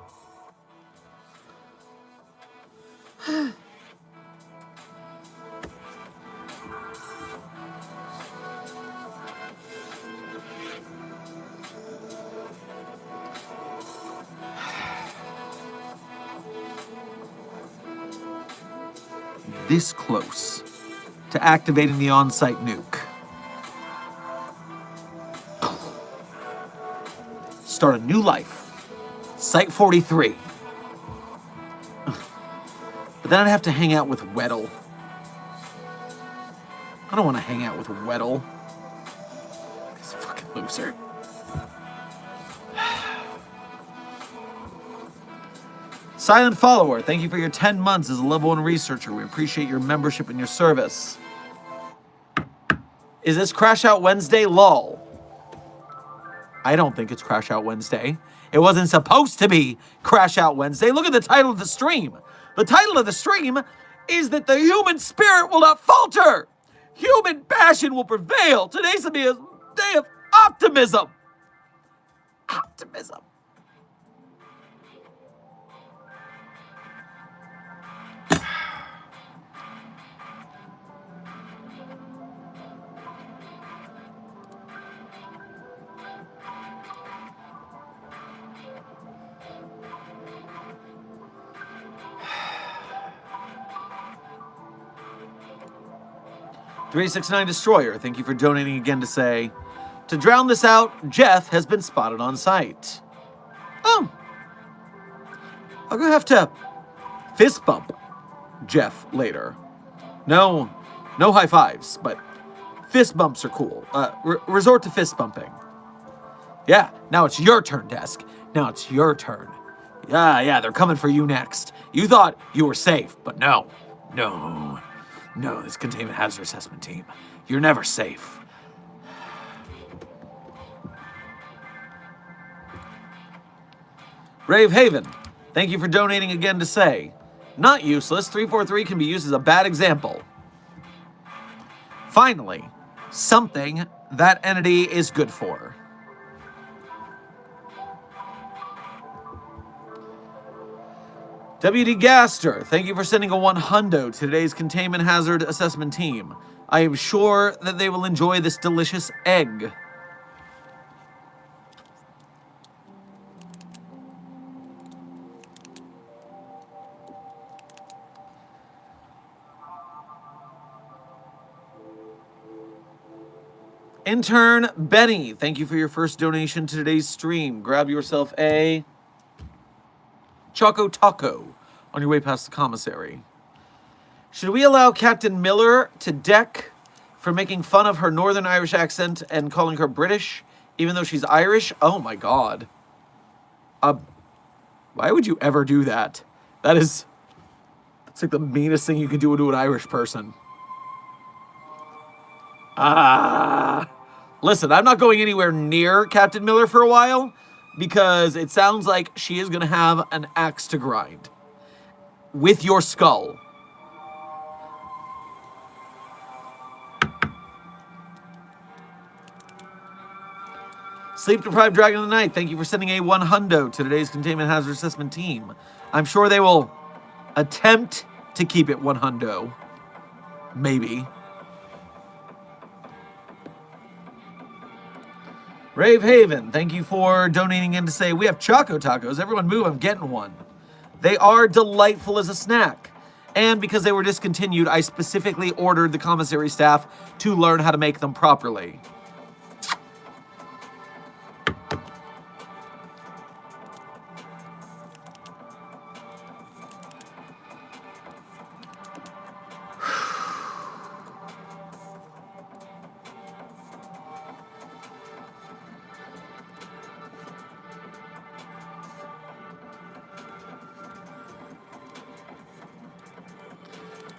This close to activating the on-site nuke. Start a new life. Site 43. But then I'd have to hang out with Weddle. I don't want to hang out with Weddle. He's a fucking loser. Silent Follower, thank you for your 10 months as a level 1 researcher. We appreciate your membership and your service. Is this Crash Out Wednesday? Lol. I don't think it's Crash Out Wednesday. It wasn't supposed to be Crash Out Wednesday. Look at the title of the stream. The title of the stream is that the human spirit will not falter. Human passion will prevail. Today's going to be a day of optimism. Optimism. $369 Destroyer, thank you for donating again to say, to drown this out, Jeff has been spotted on site. Oh. I'm gonna have to fist bump Jeff later. No high fives, but fist bumps are cool. Resort to fist bumping. Yeah, now it's your turn, Desk. Now it's your turn. Yeah, they're coming for you next. You thought you were safe, but no, this containment hazard assessment team. You're never safe. Brave Haven, thank you for donating again to say, not useless, 343 can be used as a bad example. Finally, something that entity is good for. WD Gaster, thank you for sending a 100 to today's containment hazard assessment team. I am sure that they will enjoy this delicious egg. Intern Benny, thank you for your first donation to today's stream. Grab yourself a Choco Taco on your way past the commissary. Should we allow Captain Miller to deck for making fun of her Northern Irish accent and calling her British, even though she's Irish? Oh my god. Why would you ever do that? That's like the meanest thing you can do to an Irish person. Listen, I'm not going anywhere near Captain Miller for a while because it sounds like she is going to have an axe to grind with your skull. Sleep Deprived Dragon of the Night, thank you for sending a 100 to today's Containment Hazard Assessment team. I'm sure they will attempt to keep it 100. Maybe. Rave Haven, thank you for donating in to say, we have Choco Tacos. Everyone move, I'm getting one. They are delightful as a snack. And because they were discontinued, I specifically ordered the commissary staff to learn how to make them properly.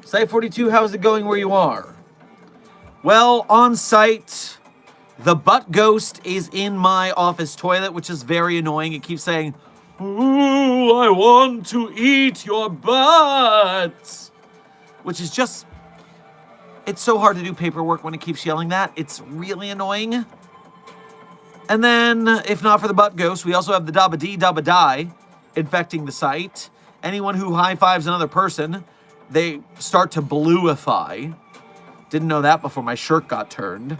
Site 42, how's it going where you are? Well, on site, the butt ghost is in my office toilet, which is very annoying. It keeps saying, "Ooh, I want to eat your butt," which is just, it's so hard to do paperwork when it keeps yelling that. It's really annoying. And then, if not for the butt ghost, we also have the Dabba Dee Dabba Die infecting the site. Anyone who high-fives another person, they start to bluify. Didn't know that before my shirt got turned.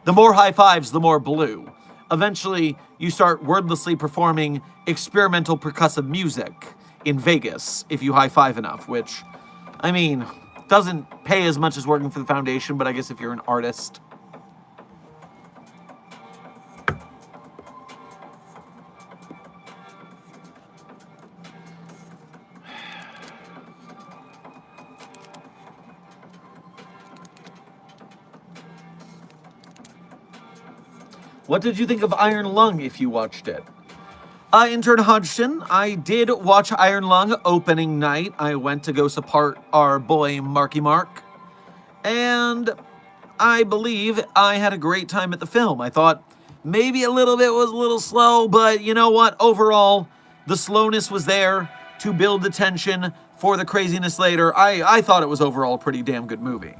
The more high fives, the more blue. Eventually, you start wordlessly performing experimental percussive music in Vegas if you high five enough, which, I mean, doesn't pay as much as working for the Foundation, but I guess if you're an artist. What did you think of Iron Lung if you watched it? Intern Hodgson, I did watch Iron Lung opening night. I went to go support our boy Marky Mark. And I believe I had a great time at the film. I thought maybe a little bit was a little slow, but you know what? Overall, the slowness was there to build the tension for the craziness later. I thought it was overall a pretty damn good movie.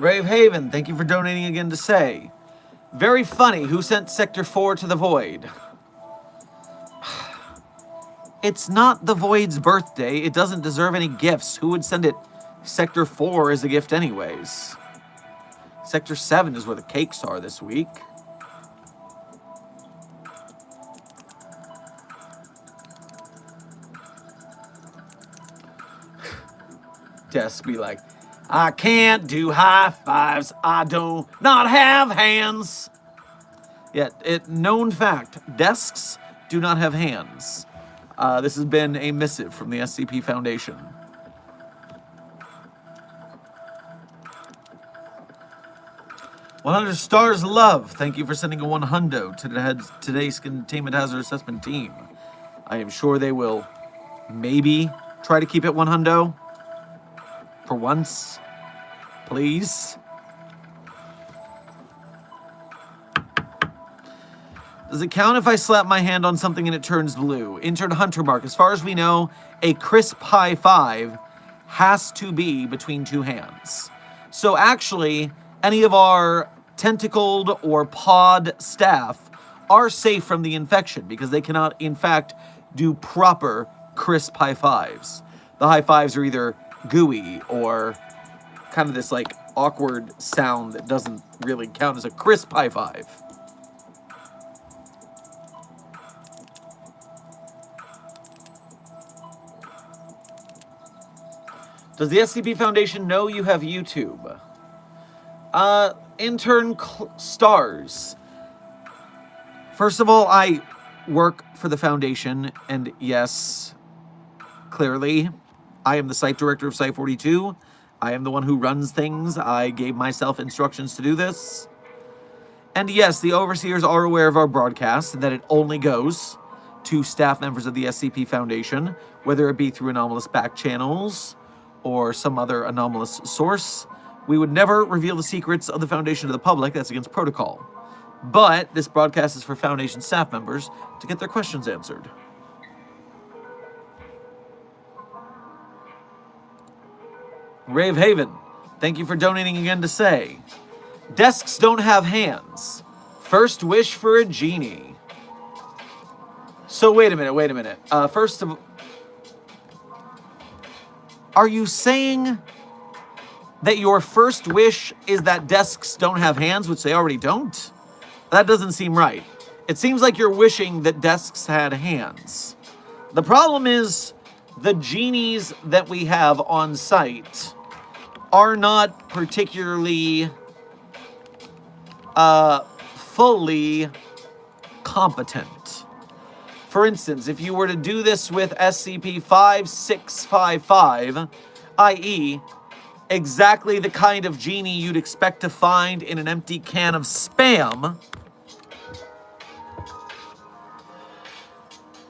Rave Haven, thank you for donating again to say. Very funny, who sent Sector 4 to the Void? It's not the Void's birthday. It doesn't deserve any gifts. Who would send it Sector 4 as a gift anyways? Sector 7 is where the cakes are this week. Des be like, I can't do high fives. I do not have hands. Yet, known fact, desks do not have hands. This has been a missive from the SCP Foundation. $100 stars love. Thank you for sending a 100 to today's Containment Hazard Assessment team. I am sure they will maybe try to keep it 100. For once, please. Does it count if I slap my hand on something and it turns blue? Intern Hunter Mark, as far as we know, a crisp high five has to be between two hands. So actually, any of our tentacled or pod staff are safe from the infection because they cannot, in fact, do proper crisp high fives. The high fives are either gooey or kind of this like awkward sound that doesn't really count as a crisp high five. Does the SCP Foundation know you have YouTube? Intern stars. First of all, I work for the Foundation, and yes, clearly, I am the site director of Site 42. I am the one who runs things. I gave myself instructions to do this. And yes, the overseers are aware of our broadcast and that it only goes to staff members of the SCP Foundation, whether it be through anomalous back channels or some other anomalous source. We would never reveal the secrets of the Foundation to the public. That's against protocol. But this broadcast is for Foundation staff members to get their questions answered. Rave Haven, thank you for donating again to say, desks don't have hands. First wish for a genie. So wait a minute. First of all, are you saying that your first wish is that desks don't have hands, which they already don't? That doesn't seem right. It seems like you're wishing that desks had hands. The problem is the genies that we have on site are not particularly fully competent. For instance, if you were to do this with SCP-5655, i.e., exactly the kind of genie you'd expect to find in an empty can of Spam,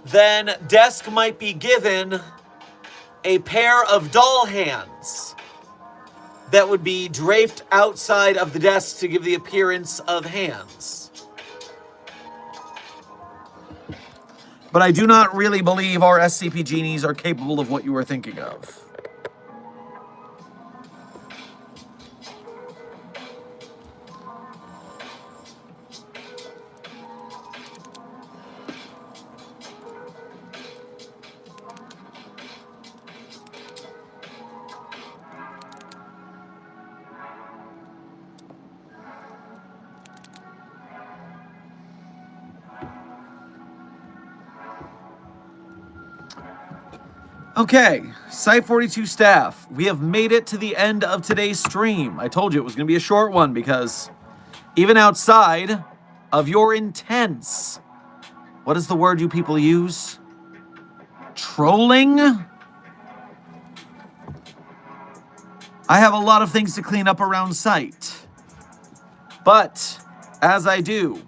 then Desk might be given a pair of doll hands that would be draped outside of the desk to give the appearance of hands. But I do not really believe our SCP genies are capable of what you are thinking of. Okay, Site 42 staff, we have made it to the end of today's stream. I told you it was going to be a short one because even outside of your intense, what is the word you people use? Trolling? I have a lot of things to clean up around site. But, as I do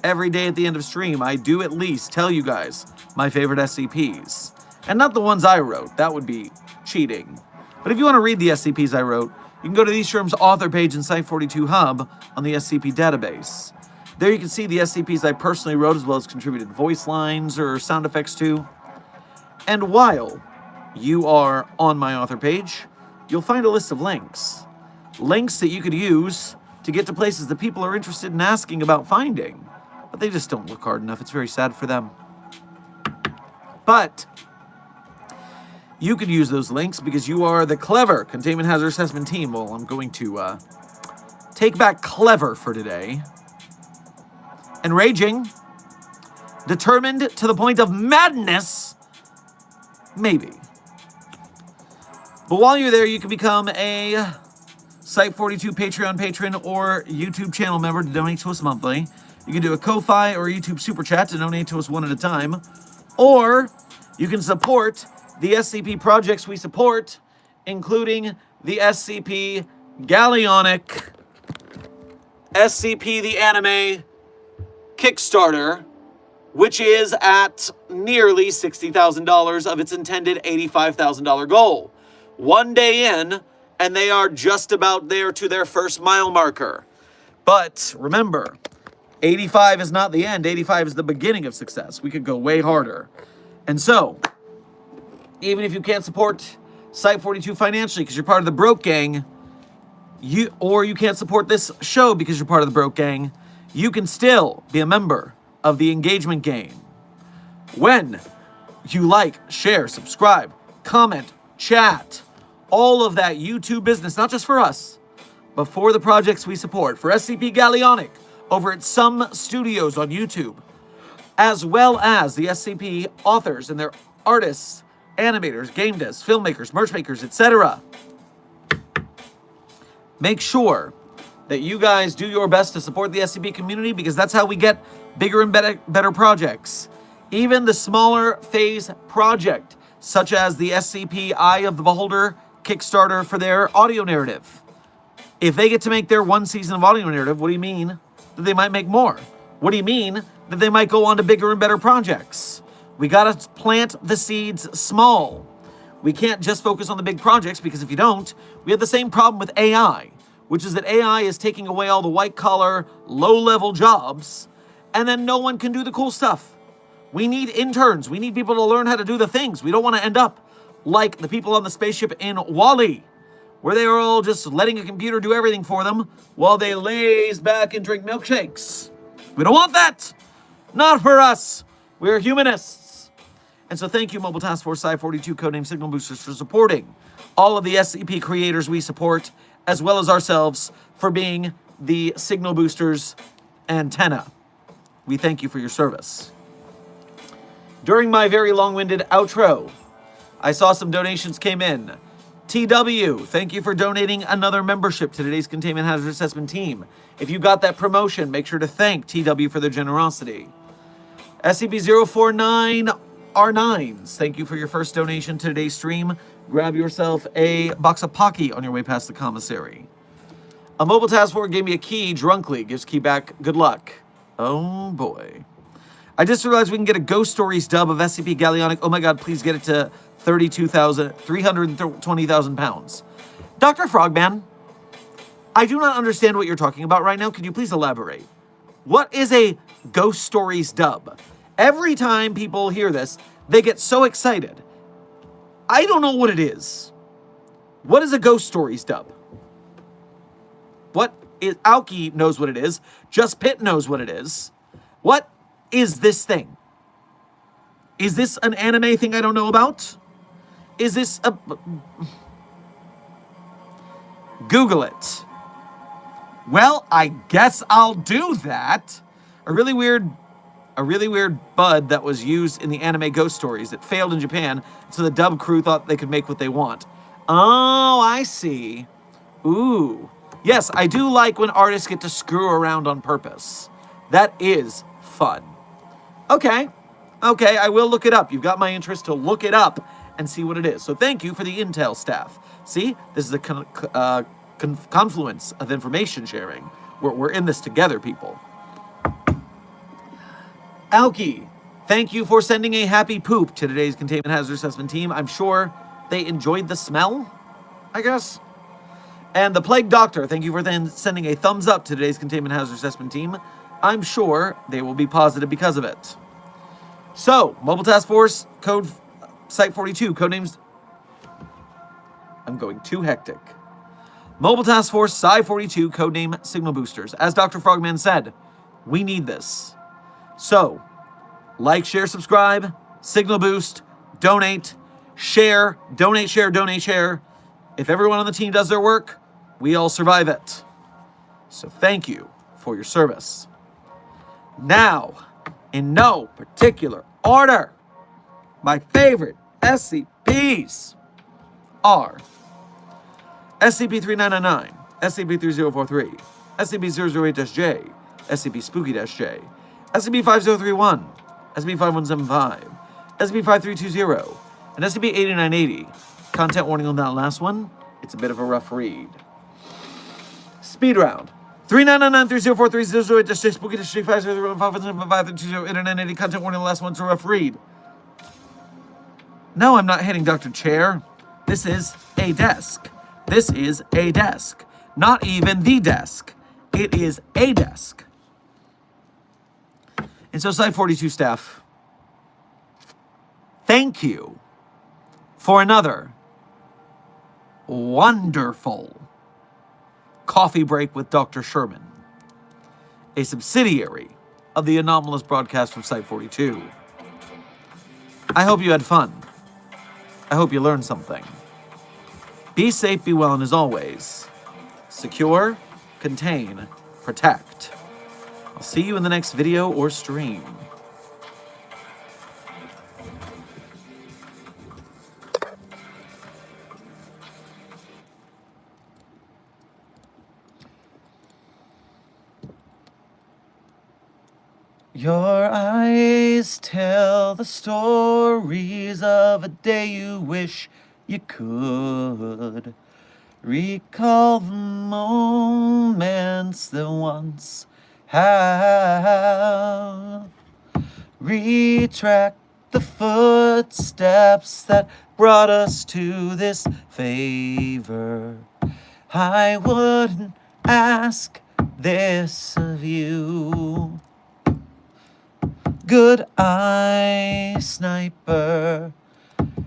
every day at the end of stream, I do at least tell you guys my favorite SCPs. And not the ones I wrote. That would be cheating. But if you want to read the SCPs I wrote, you can go to the Sherman's author page in Site 42 Hub on the SCP database. There you can see the SCPs I personally wrote, as well as contributed voice lines or sound effects to. And while you are on my author page, you'll find a list of links. Links that you could use to get to places that people are interested in asking about finding. But they just don't look hard enough. It's very sad for them. But you could use those links because you are the clever Containment Hazard Assessment team. Well, I'm going to take back clever for today. Enraging. Determined to the point of madness. Maybe. But while you're there, you can become a Site 42 Patreon patron or YouTube channel member to donate to us monthly. You can do a Ko-Fi or a YouTube Super Chat to donate to us one at a time. Or you can support the SCP projects we support, including the SCP Gallionic, SCP the Anime Kickstarter, which is at nearly $60,000 of its intended $85,000 goal. One day in, and they are just about there to their first mile marker. But remember, 85 is not the end. 85 is the beginning of success. We could go way harder. And so, even if you can't support Site 42 financially because you're part of the Broke Gang, or you can't support this show because you're part of the Broke Gang, you can still be a member of the engagement game. When you like, share, subscribe, comment, chat, all of that YouTube business, not just for us, but for the projects we support, for SCP Gallionic over at some studios on YouTube, as well as the SCP authors and their artists animators, game devs, filmmakers, merch makers, etc. Make sure that you guys do your best to support the SCP community, because that's how we get bigger and better projects. Even the smaller phase project, such as the SCP Eye of the Beholder Kickstarter for their audio narrative. If they get to make their one season of audio narrative, what do you mean that they might make more? What do you mean that they might go on to bigger and better projects? We gotta plant the seeds small. We can't just focus on the big projects, because if you don't, we have the same problem with AI, which is that AI is taking away all the white-collar, low-level jobs, and then no one can do the cool stuff. We need interns. We need people to learn how to do the things. We don't want to end up like the people on the spaceship in WALL-E, where they are all just letting a computer do everything for them while they laze back and drink milkshakes. We don't want that. Not for us. We're humanists. And so thank you, Mobile Task Force Psi-42, codename Signal Boosters, for supporting all of the SCP creators we support, as well as ourselves for being the Signal Boosters antenna. We thank you for your service. During my very long-winded outro, I saw some donations came in. TW, thank you for donating another membership to today's Containment Hazard Assessment team. If you got that promotion, make sure to thank TW for their generosity. SCP-049R9s, thank you for your first donation to today's stream. Grab yourself a box of Pocky on your way past the commissary. A Mobile Task Force gave me a key drunkly. Gives key back. Good luck. Oh boy. I just realized we can get a Ghost Stories dub of SCP Gallionic. Oh my god, please get it to 320,000 pounds. Dr. Frogman, I do not understand what you're talking about right now. Could you please elaborate? What is a Ghost Stories dub? Every time people hear this, they get so excited. I don't know what it is. What is a Ghost Stories dub? What is... Aoki knows what it is. Just Pitt knows what it is. What is this thing? Is this an anime thing I don't know about? Is this a... Google it. Well, I guess I'll do that. A really weird bud that was used in the anime Ghost Stories that failed in Japan, so the dub crew thought they could make what they want. Oh, I see. Ooh. Yes, I do like when artists get to screw around on purpose. That is fun. Okay, I will look it up. You've got my interest to look it up and see what it is. So thank you for the intel, staff. See, this is a confluence of information sharing. We're in this together, people. Aoki, thank you for sending a happy poop to today's Containment Hazard Assessment team. I'm sure they enjoyed the smell, I guess. And the Plague Doctor, thank you for sending a thumbs up to today's Containment Hazard Assessment team. I'm sure they will be positive because of it. So, Mobile Task Force, code Site-42, codenames... I'm going too hectic. Mobile Task Force Psi-42, codename Signal Boosters. As Dr. Frogman said, we need this. So, like, share, subscribe, Signal Boost, donate, share, donate, share, donate, share. If everyone on the team does their work, we all survive it. So thank you for your service. Now, in no particular order, my favorite SCPs are SCP-3999, SCP-3043, SCP-008-J, SCP-Spooky-J, SCP-5031, SCP-5175, SCP-5320, and SCP-8980. Content warning on that last one. It's a bit of a rough read. Speed round. 3999-3043-008-J, Spooky-J, 5031, 8980. Content warning on the last one's a rough read. No, I'm not hitting Dr. Chair. This is a desk. This is a desk. Not even the desk. It is a desk. And so, Site-42 staff, thank you for another wonderful coffee break with Dr. Sherman, a subsidiary of the anomalous broadcast from Site-42. I hope you had fun. I hope you learned something. Be safe, be well, and as always, secure, contain, protect. I'll see you in the next video or stream. Your eyes tell the stories of a day you wish you could. Recall the moments that once have. Retract the footsteps that brought us to this favor. I wouldn't ask this of you. Good eye, sniper.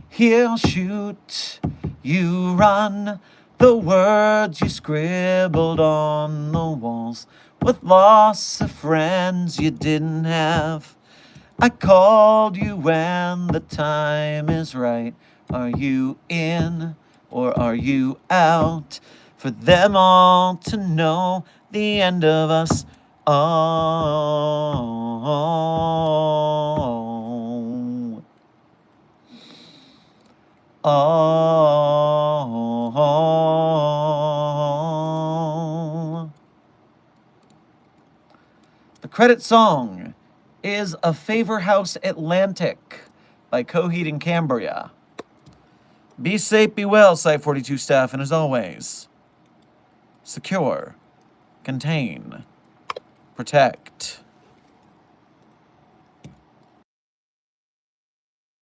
He'll shoot, you run. The words you scribbled on the walls with loss of friends you didn't have. I called you when the time is right. Are you in or are you out? For them all to know the end of us all. All. The credit song is A Favor House Atlantic by Coheed and Cambria. Be safe, be well, Site-42 staff, and as always, secure, contain, protect.